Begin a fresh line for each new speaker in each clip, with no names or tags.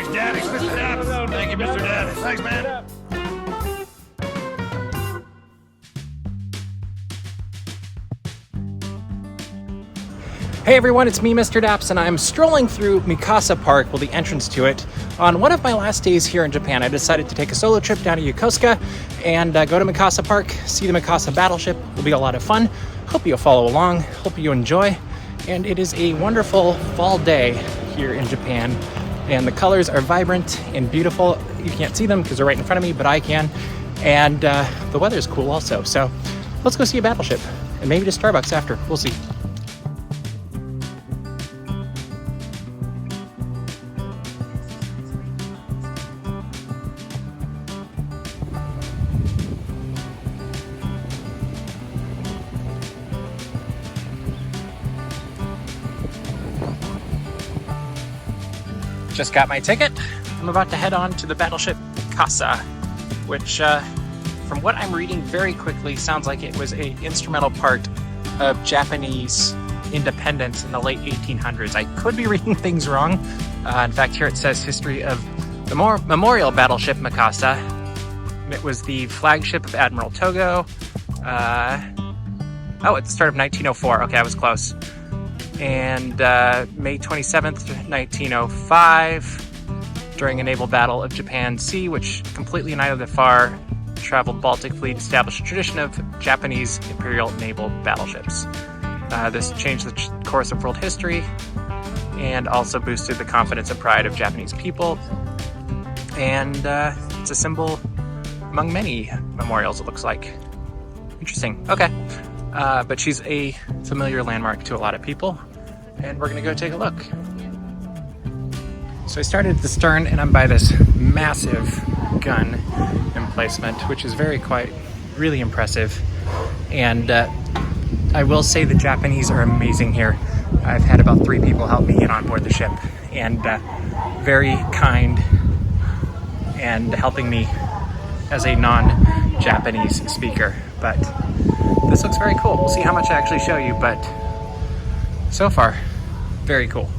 Thanks, Daps. Mr. Daps. Thank you, Mr. Daps. Thanks, man.
Hey everyone, it's me, Mr. Daps, and I'm strolling through Mikasa Park, well, the entrance to it. On one of my last days here in Japan, I decided to take a solo trip down to Yokosuka and go to Mikasa Park, see the Mikasa Battleship. It'll be a lot of fun. Hope you'll follow along. Hope you enjoy. And it is a wonderful fall day here in Japan, and the colors are vibrant and beautiful. You can't see them because they're right in front of me, but I can. And the weather's cool also. So let's go see a battleship, and maybe to Starbucks after. We'll see. Just got my ticket. I'm about to head on to the Battleship Mikasa, which, from what I'm reading very quickly, sounds like it was an instrumental part of Japanese independence in the late 1800s. I could be reading things wrong. In fact, here it says history of the Memorial Battleship Mikasa. It was the flagship of Admiral Togo. At the start of 1904. Okay, I was close. And May 27th, 1905, during a naval battle of Japan Sea, which completely united the far traveled Baltic fleet, established a tradition of Japanese Imperial naval battleships. This changed the course of world history and also boosted the confidence and pride of Japanese people. And it's a symbol among many memorials, it looks like. Interesting. Okay. But she's a familiar landmark to a lot of people, and we're gonna go take a look. So I started at the stern, and I'm by this massive gun emplacement, which is really impressive. And I will say the Japanese are amazing here. I've had about 3 people help me get on board the ship, and very kind and helping me as a non-Japanese speaker. But this looks very cool. We'll see how much I actually show you, but so far, very cool.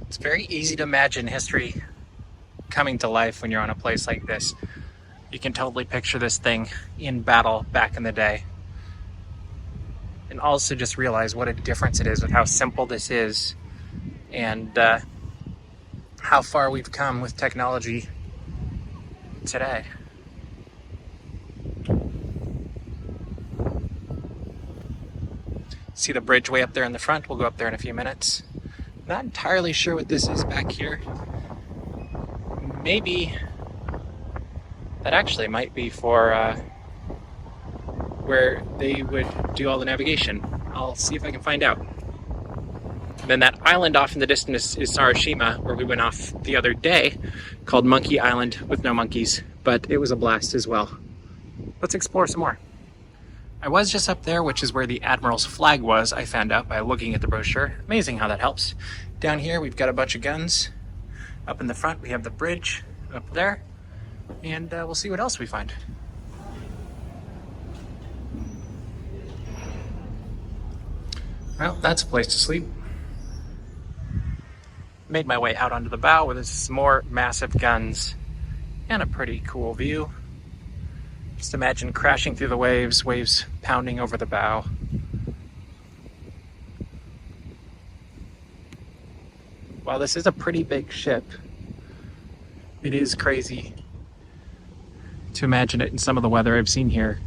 It's very easy to imagine history coming to life when you're on a place like this. You can totally picture this thing in battle back in the day. And also just realize what a difference it is with how simple this is, and how far we've come with technology today. See the bridge way up there in the front? We'll go up there in a few minutes. Not entirely sure what this is back here. Maybe that actually might be for where they would do all the navigation. I'll see if I can find out. And then that island off in the distance is Sarashima, where we went off the other day, called Monkey Island with no monkeys, but it was a blast as well. Let's explore some more. I was just up there, which is where the Admiral's flag was, I found out by looking at the brochure. Amazing how that helps. Down here, we've got a bunch of guns. Up in the front, we have the bridge up there. And we'll see what else we find. Well, that's a place to sleep. Made my way out onto the bow where there's some more massive guns and a pretty cool view. Just imagine crashing through the waves pounding over the bow. While this is a pretty big ship, it is crazy to imagine it in some of the weather I've seen here.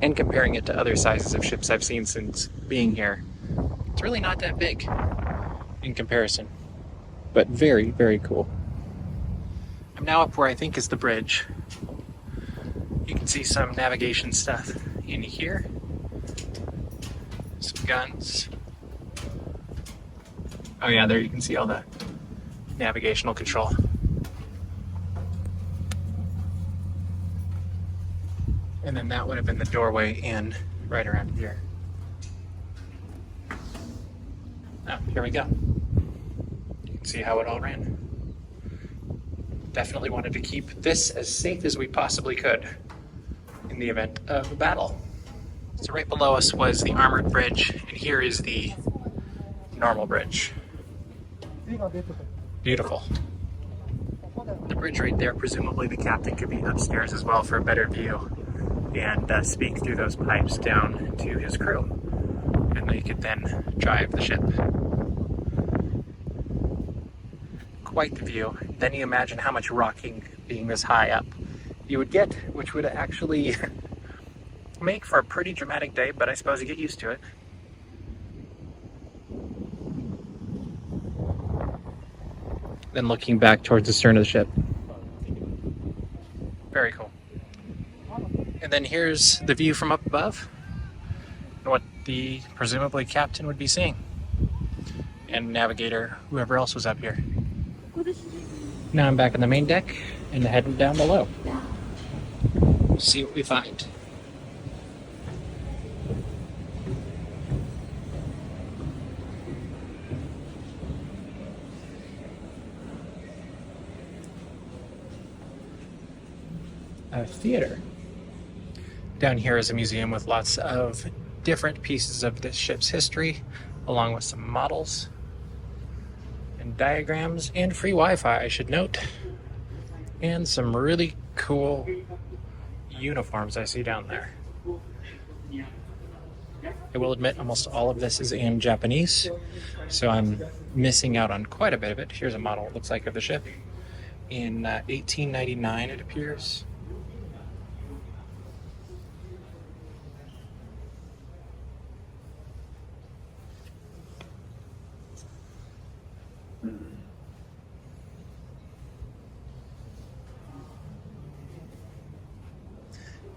And comparing it to other sizes of ships I've seen since being here, it's really not that big in comparison, but very, very cool. I'm now up where I think is the bridge. You can see some navigation stuff in here. Some guns. Oh yeah, there you can see all the navigational control. And then that would have been the doorway in right around here. Oh, here we go. You can see how it all ran. Definitely wanted to keep this as safe as we possibly could in the event of a battle. So right below us was the armored bridge, and here is the normal bridge. Beautiful. The bridge right there, presumably the captain could be upstairs as well for a better view and speak through those pipes down to his crew. And they could then drive the ship. Quite the view. Then you imagine how much rocking being this high up you would get, which would actually make for a pretty dramatic day, but I suppose you get used to it. Then looking back towards the stern of the ship. Very cool. And then here's the view from up above, and what the presumably captain would be seeing, and navigator, whoever else was up here. Now I'm back on the main deck and heading down below. See what we find. A theater. Down here is a museum with lots of different pieces of this ship's history, along with some models and diagrams and free Wi-Fi, I should note, and some really cool uniforms I see down there. I will admit almost all of this is in Japanese, so I'm missing out on quite a bit of it. Here's a model, it looks like, of the ship in 1899, it appears.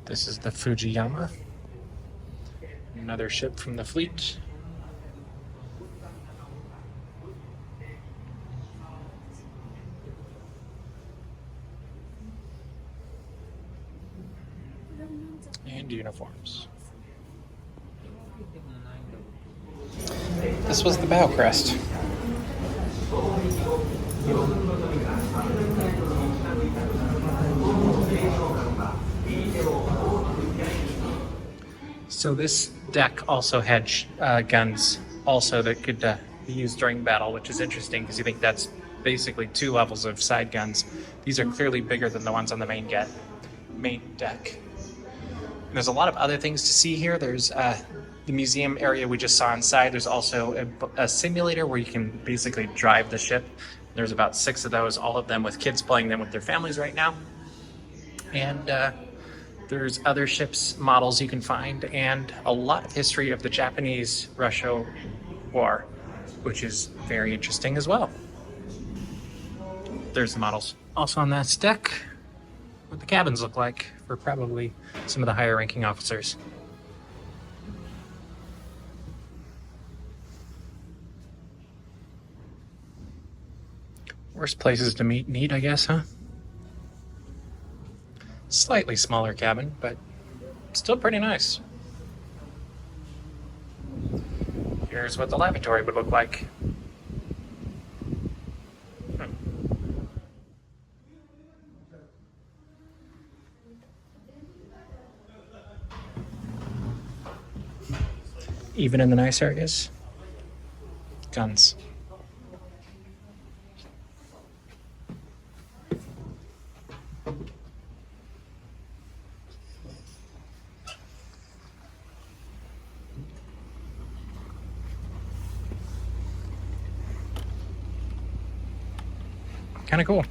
This is the Fujiyama, another ship from the fleet. And uniforms. This was the bow crest. So this deck also had guns also that could be used during battle, which is interesting because you think that's basically two levels of side guns. These are clearly bigger than the ones on the main deck. And there's a lot of other things to see here. There's the museum area we just saw inside. There's also a simulator where you can basically drive the ship. There's about 6 of those, all of them with kids playing them with their families right now. And there's other ships models you can find, and a lot of history of the Japanese-Russia War, which is very interesting as well. There's the models. Also on that deck, what the cabins look like for probably some of the higher ranking officers. Worst places to meet and eat, I guess, huh? Slightly smaller cabin, but still pretty nice. Here's what the lavatory would look like. Even in the nice areas, guns. Kind of cool.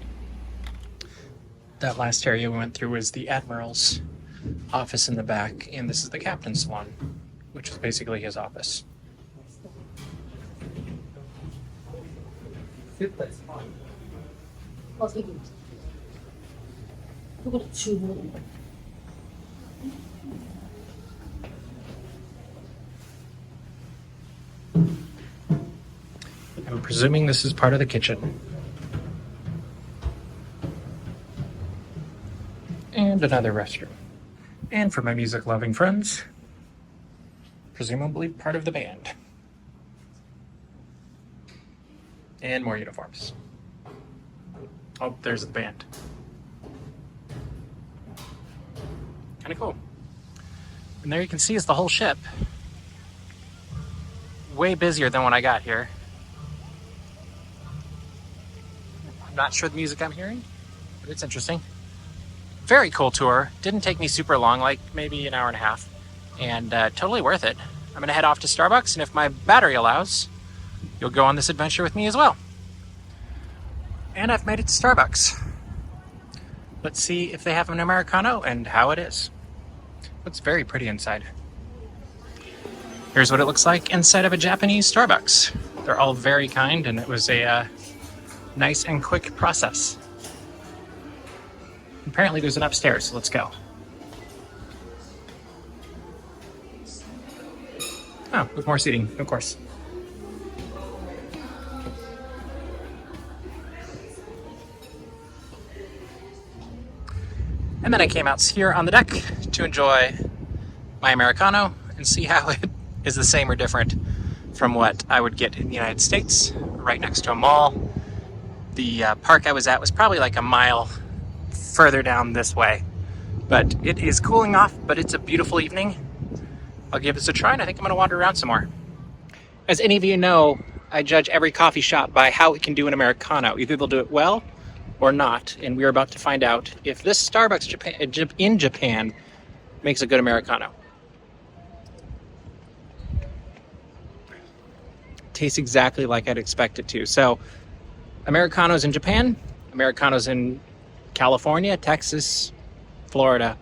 That last area we went through was the Admiral's office in the back, and this is the captain's salon, which is basically his office. I'm presuming this is part of the kitchen. And another restroom. And for my music-loving friends, presumably part of the band. And more uniforms. Oh, there's the band. Kind of cool. And there you can see is the whole ship. Way busier than when I got here. I'm not sure the music I'm hearing, but it's interesting. Very cool tour. Didn't take me super long, like maybe an hour and a half. And totally worth it. I'm gonna head off to Starbucks, and if my battery allows, you'll go on this adventure with me as well. And I've made it to Starbucks. Let's see if they have an Americano and how it is. It's very pretty inside. Here's what it looks like inside of a Japanese Starbucks. They're all very kind, and it was a nice and quick process. Apparently there's an upstairs, so let's go. Oh, with more seating, of course. And then I came out here on the deck to enjoy my Americano and see how it is the same or different from what I would get in the United States, right next to a mall. The park I was at was probably like a mile further down this way. But it is cooling off, but it's a beautiful evening. I'll give this a try, and I think I'm going to wander around some more. As any of you know, I judge every coffee shop by how it can do an Americano. Either they'll do it well or not, and we're about to find out if this Starbucks in Japan makes a good Americano. Tastes exactly like I'd expect it to. So, Americanos in Japan, Americanos in California, Texas, Florida.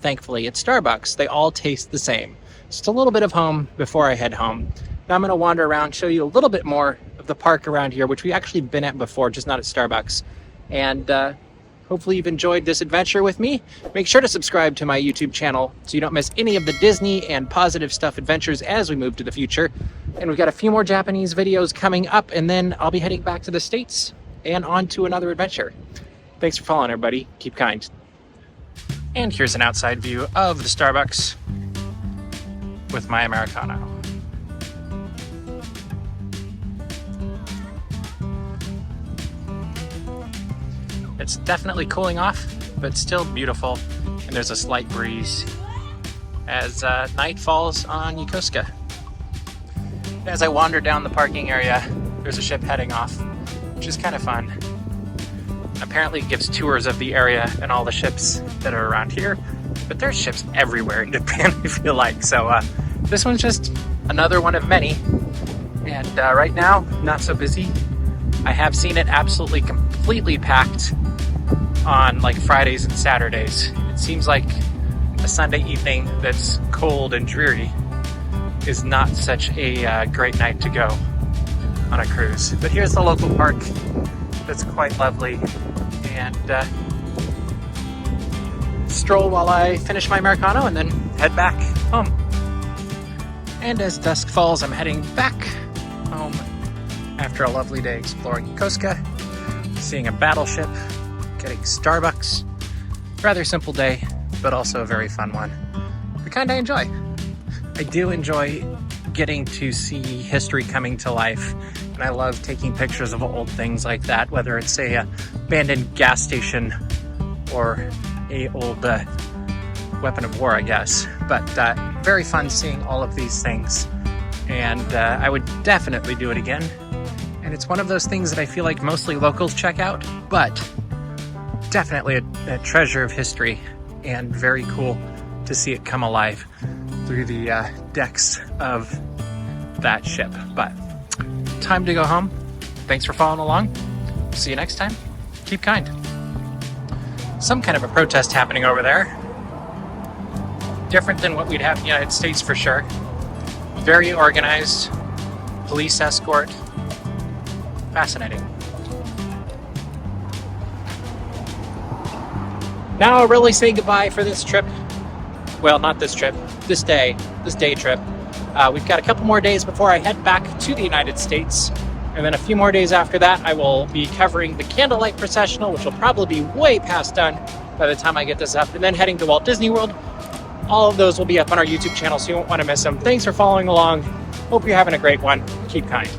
Thankfully, at Starbucks, they all taste the same. Just a little bit of home before I head home. Now I'm going to wander around, show you a little bit more of the park around here, which we actually been at before, just not at Starbucks. And hopefully you've enjoyed this adventure with me. Make sure to subscribe to my YouTube channel so you don't miss any of the Disney and positive stuff adventures as we move to the future. And we've got a few more Japanese videos coming up, and then I'll be heading back to the States and on to another adventure. Thanks for following, everybody. Keep kind. And here's an outside view of the Starbucks with my Americano. It's definitely cooling off, but still beautiful, and there's a slight breeze as night falls on Yokosuka. As I wander down the parking area, there's a ship heading off, which is kind of fun. Apparently it gives tours of the area and all the ships that are around here, but there's ships everywhere in Japan, I feel like. So this one's just another one of many, and right now, not so busy. I have seen it absolutely completely packed on like Fridays and Saturdays. It seems like a Sunday evening that's cold and dreary is not such a great night to go on a cruise. But here's the local park that's quite lovely, and stroll while I finish my Americano and then head back home. And as dusk falls, I'm heading back home after a lovely day exploring Yokosuka, seeing a battleship, getting Starbucks. Rather simple day, but also a very fun one. The kind I enjoy. I do enjoy getting to see history coming to life, and I love taking pictures of old things like that, whether it's a abandoned gas station or a old weapon of war, I guess. But very fun seeing all of these things, and I would definitely do it again. And it's one of those things that I feel like mostly locals check out, but definitely a treasure of history, and very cool to see it come alive through the decks of that ship. But time to go home. Thanks for following along. See you next time. Keep kind. Some kind of a protest happening over there. Different than what we'd have in the United States for sure. Very organized. Police escort. Fascinating. Now I'll really say goodbye for this trip. Well, not this trip. This day trip. We've got a couple more days before I head back to the United States. And then a few more days after that, I will be covering the Candlelight Processional, which will probably be way past done by the time I get this up. And then heading to Walt Disney World All of those will be up on our YouTube channel, so you won't want to miss them. Thanks for following along. Hope you're having a great one. Keep kind.